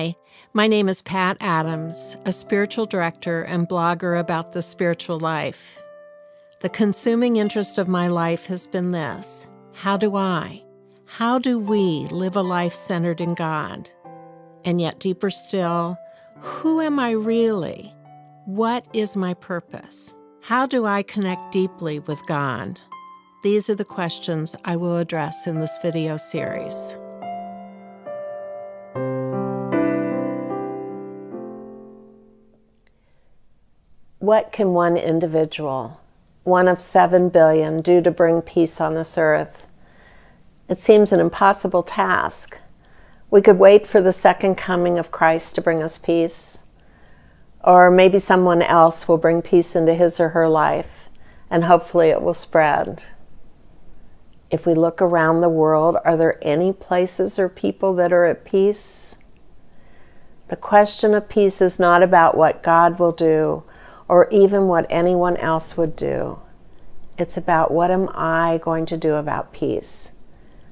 Hi, my name is Pat Adams, a spiritual director and blogger about the spiritual life. The consuming interest of my life has been this: how do we live a life centered in God? And yet deeper still, who am I really? What is my purpose? How do I connect deeply with God? These are the questions I will address in this video series. What can one individual, one of 7 billion, do to bring peace on this earth? It seems an impossible task. We could wait for the second coming of Christ to bring us peace, or maybe someone else will bring peace into his or her life, and hopefully it will spread. If we look around the world, are there any places or people that are at peace? The question of peace is not about what God will do, or even what anyone else would do. It's about, what am I going to do about peace?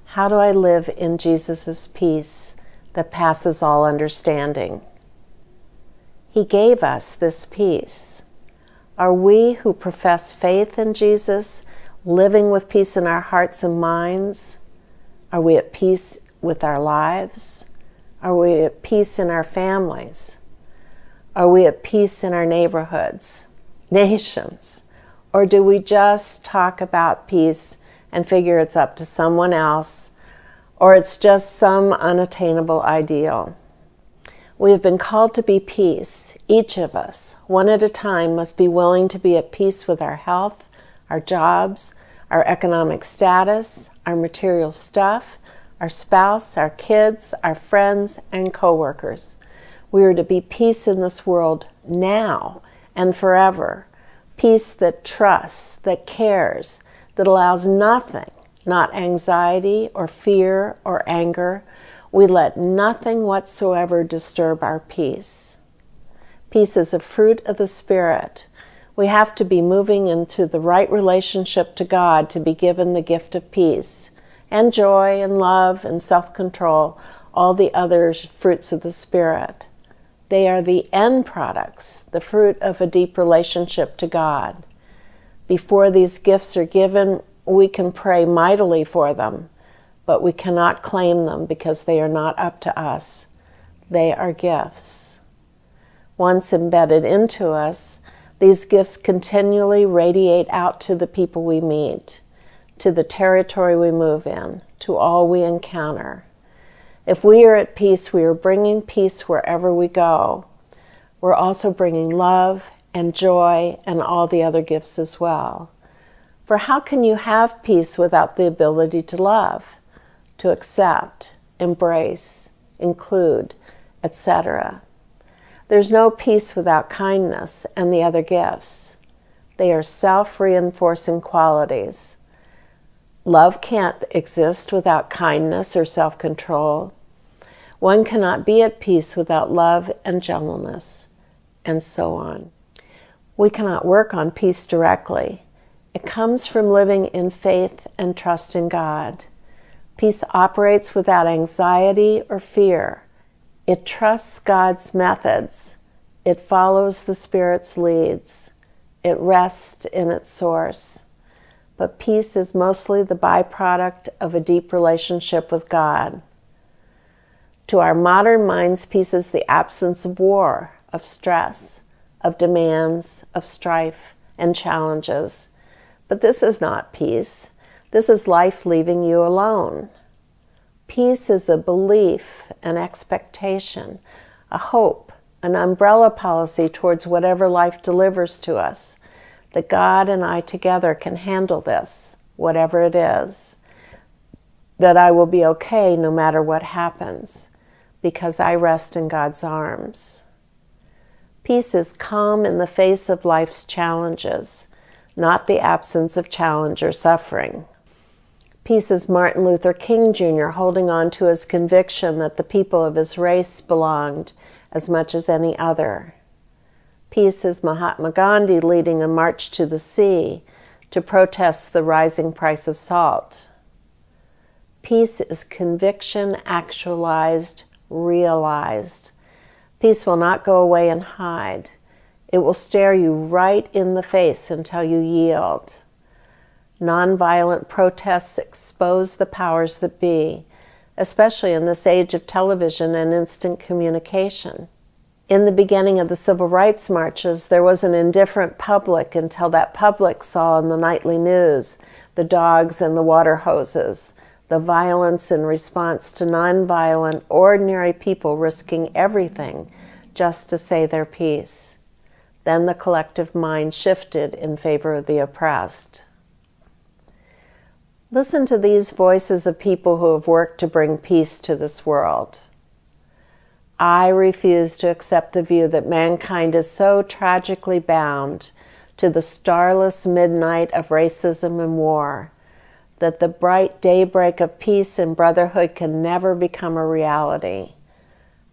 How do I live in Jesus' peace that passes all understanding? He gave us this peace. Are we who profess faith in Jesus living with peace in our hearts and minds? Are we at peace with our lives? Are we at peace in our families? Are we at peace in our neighborhoods, nations? Or do we just talk about peace and figure it's up to someone else, or it's just some unattainable ideal? We have been called to be peace. Each of us, one at a time, must be willing to be at peace with our health, our jobs, our economic status, our material stuff, our spouse, our kids, our friends, and co-workers. We are to be peace in this world now and forever. Peace that trusts, that cares, that allows nothing, not anxiety or fear or anger. We let nothing whatsoever disturb our peace. Peace is a fruit of the Spirit. We have to be moving into the right relationship to God to be given the gift of peace and joy and love and self-control, all the other fruits of the Spirit. They are the end products, the fruit of a deep relationship to God. Before these gifts are given, we can pray mightily for them, but we cannot claim them because they are not up to us. They are gifts. Once embedded into us, these gifts continually radiate out to the people we meet, to the territory we move in, to all we encounter. If we are at peace, we are bringing peace wherever we go. We're also bringing love and joy and all the other gifts as well. For how can you have peace without the ability to love, to accept, embrace, include, etc.? There's no peace without kindness and the other gifts. They are self-reinforcing qualities. Love can't exist without kindness or self-control. One cannot be at peace without love and gentleness, and so on. We cannot work on peace directly. It comes from living in faith and trust in God. Peace operates without anxiety or fear. It trusts God's methods. It follows the Spirit's leads. It rests in its source. But peace is mostly the byproduct of a deep relationship with God. To our modern minds, peace is the absence of war, of stress, of demands, of strife and challenges. But this is not peace. This is life leaving you alone. Peace is a belief, an expectation, a hope, an umbrella policy towards whatever life delivers to us, that God and I together can handle this, whatever it is, that I will be okay no matter what happens, because I rest in God's arms. Peace is calm in the face of life's challenges, not the absence of challenge or suffering. Peace is Martin Luther King Jr. holding on to his conviction that the people of his race belonged as much as any other. Peace is Mahatma Gandhi leading a march to the sea to protest the rising price of salt. Peace is conviction actualized, realized. Peace will not go away and hide. It will stare you right in the face until you yield. Nonviolent protests expose the powers that be, especially in this age of television and instant communication. In the beginning of the civil rights marches, there was an indifferent public until that public saw in the nightly news the dogs and the water hoses, the violence in response to nonviolent, ordinary people risking everything just to say their piece. Then the collective mind shifted in favor of the oppressed. Listen to these voices of people who have worked to bring peace to this world. I refuse to accept the view that mankind is so tragically bound to the starless midnight of racism and war that the bright daybreak of peace and brotherhood can never become a reality.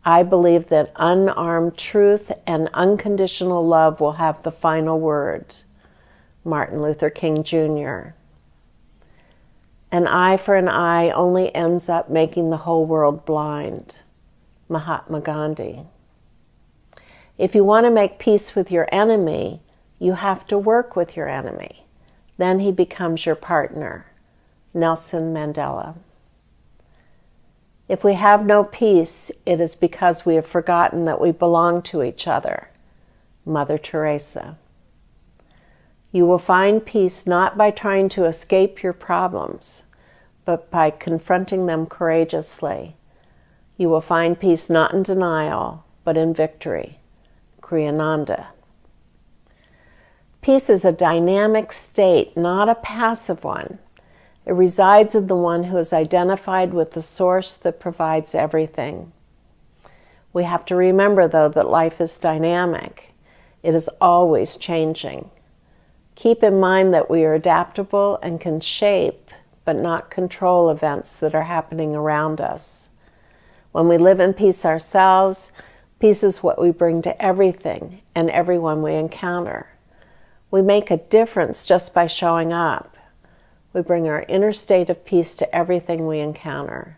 I believe that unarmed truth and unconditional love will have the final word. Martin Luther King Jr. An eye for an eye only ends up making the whole world blind. Mahatma Gandhi. If you want to make peace with your enemy, you have to work with your enemy. Then he becomes your partner. Nelson Mandela. If we have no peace, it is because we have forgotten that we belong to each other. Mother Teresa. You will find peace not by trying to escape your problems, but by confronting them courageously. You will find peace not in denial, but in victory. Kriyananda. Peace is a dynamic state, not a passive one. It resides in the one who is identified with the source that provides everything. We have to remember, though, that life is dynamic. It is always changing. Keep in mind that we are adaptable and can shape, but not control events that are happening around us. When we live in peace ourselves, peace is what we bring to everything and everyone we encounter. We make a difference just by showing up. We bring our inner state of peace to everything we encounter.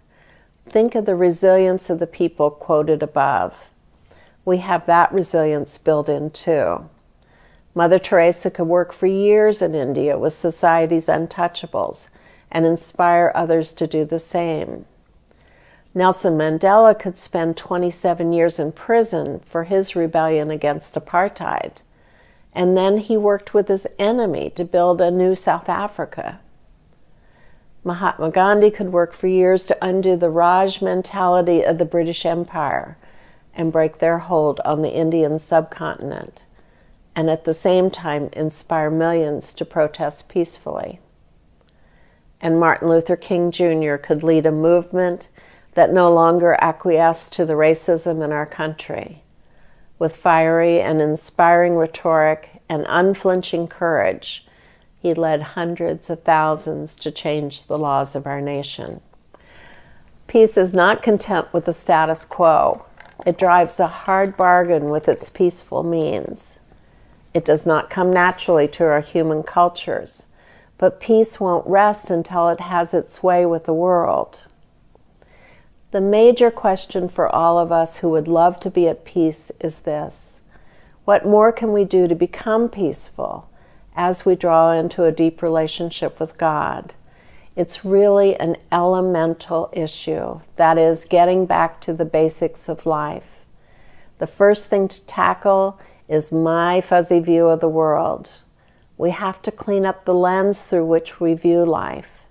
Think of the resilience of the people quoted above. We have that resilience built in too. Mother Teresa could work for years in India with society's untouchables and inspire others to do the same. Nelson Mandela could spend 27 years in prison for his rebellion against apartheid, and then he worked with his enemy to build a new South Africa. Mahatma Gandhi could work for years to undo the Raj mentality of the British Empire and break their hold on the Indian subcontinent, and at the same time inspire millions to protest peacefully. And Martin Luther King Jr. could lead a movement that no longer acquiesced to the racism in our country. With fiery and inspiring rhetoric and unflinching courage, he led hundreds of thousands to change the laws of our nation. Peace is not content with the status quo. It drives a hard bargain with its peaceful means. It does not come naturally to our human cultures, but peace won't rest until it has its way with the world. The major question for all of us who would love to be at peace is this: what more can we do to become peaceful as we draw into a deep relationship with God? It's really an elemental issue, that is, getting back to the basics of life. The first thing to tackle is my fuzzy view of the world. We have to clean up the lens through which we view life.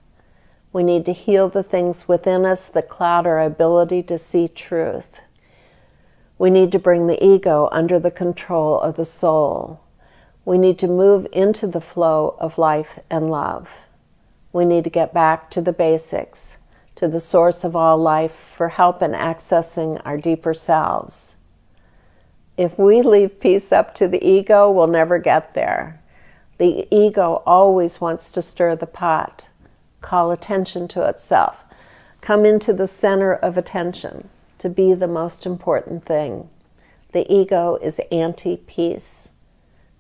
We need to heal the things within us that cloud our ability to see truth. We need to bring the ego under the control of the soul. We need to move into the flow of life and love. We need to get back to the basics, to the source of all life for help in accessing our deeper selves. If we leave peace up to the ego, we'll never get there. The ego always wants to stir the pot, call attention to itself, come into the center of attention, to be the most important thing. The ego is anti-peace.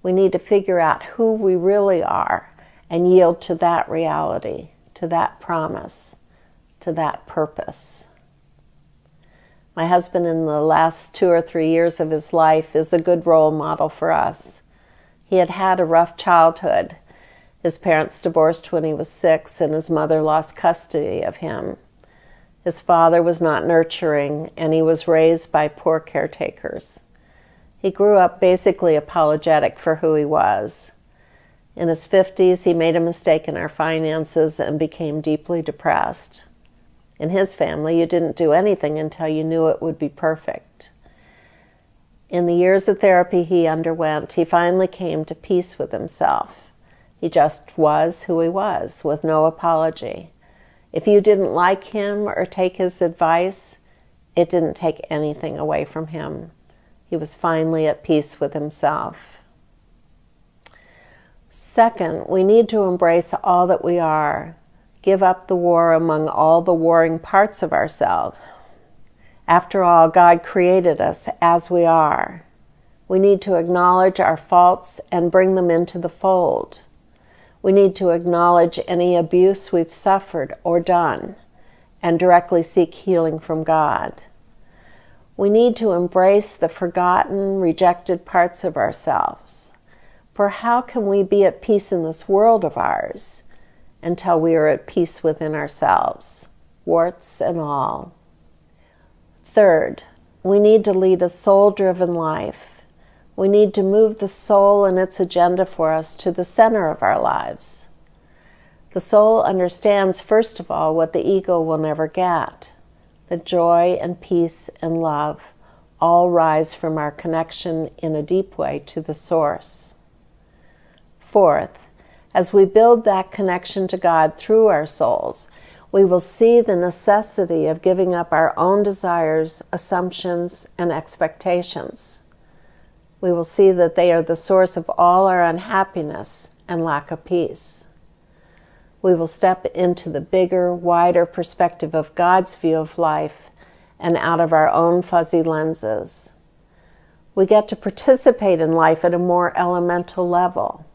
We need to figure out who we really are and yield to that reality, to that promise, to that purpose. My husband, in the last 2 or 3 years of his life, is a good role model for us. He had had a rough childhood. His parents divorced when he was 6, and his mother lost custody of him. His father was not nurturing, and he was raised by poor caretakers. He grew up basically apologetic for who he was. In his 50s, he made a mistake in our finances and became deeply depressed. In his family, you didn't do anything until you knew it would be perfect. In the years of therapy he underwent, he finally came to peace with himself. He just was who he was, with no apology. If you didn't like him or take his advice, it didn't take anything away from him. He was finally at peace with himself. Second, we need to embrace all that we are. Give up the war among all the warring parts of ourselves. After all, God created us as we are. We need to acknowledge our faults and bring them into the fold. We need to acknowledge any abuse we've suffered or done and directly seek healing from God. We need to embrace the forgotten, rejected parts of ourselves. For how can we be at peace in this world of ours until we are at peace within ourselves, warts and all? Third, we need to lead a soul-driven life. We need to move the soul and its agenda for us to the center of our lives. The soul understands, first of all, what the ego will never get. The joy and peace and love all rise from our connection in a deep way to the source. Fourth, as we build that connection to God through our souls, we will see the necessity of giving up our own desires, assumptions, and expectations. We will see that they are the source of all our unhappiness and lack of peace. We will step into the bigger, wider perspective of God's view of life and out of our own fuzzy lenses. We get to participate in life at a more elemental level,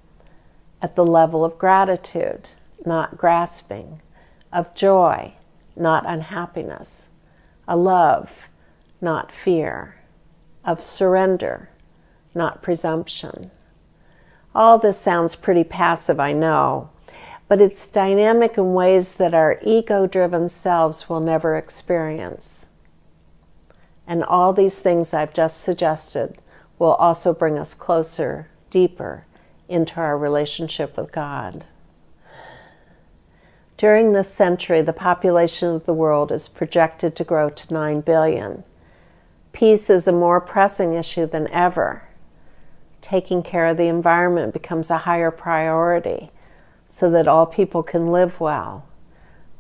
at the level of gratitude, not grasping, of joy, not unhappiness, a love, not fear, of surrender, not presumption. All this sounds pretty passive, I know, but it's dynamic in ways that our ego-driven selves will never experience. And all these things I've just suggested will also bring us closer, deeper, into our relationship with God. During this century, the population of the world is projected to grow to 9 billion. Peace is a more pressing issue than ever. Taking care of the environment becomes a higher priority so that all people can live well.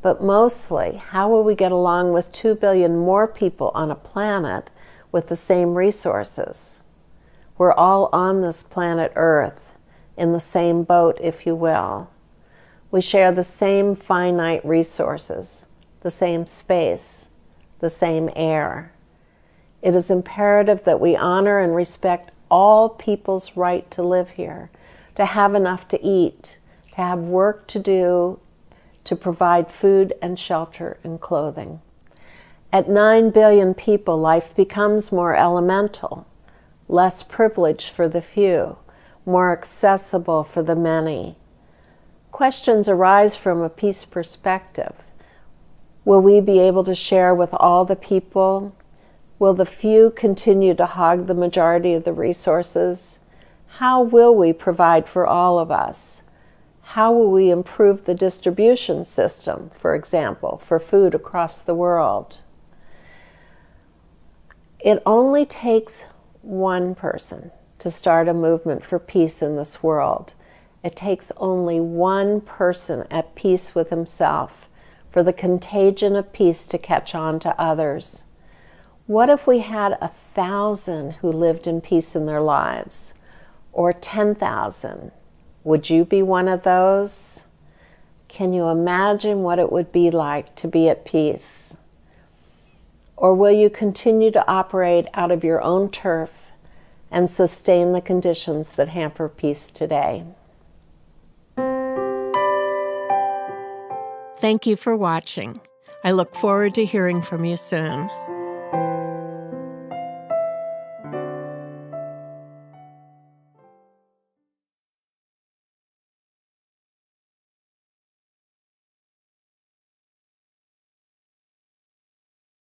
But mostly, how will we get along with 2 billion more people on a planet with the same resources? We're all on this planet Earth, in the same boat, if you will. We share the same finite resources, the same space, the same air. It is imperative that we honor and respect all people's right to live here, to have enough to eat, to have work to do, to provide food and shelter and clothing. At 9 billion people, life becomes more elemental, less privilege for the few, more accessible for the many. Questions arise from a peace perspective. Will we be able to share with all the people? Will the few continue to hog the majority of the resources? How will we provide for all of us? How will we improve the distribution system, for example, for food across the world? It only takes one person to start a movement for peace in this world. It takes only one person at peace with himself for the contagion of peace to catch on to others. What if we had 1,000 who lived in peace in their lives? Or 10,000? Would you be one of those? Can you imagine what it would be like to be at peace? Or will you continue to operate out of your own turf and sustain the conditions that hamper peace today? Thank you for watching. I look forward to hearing from you soon.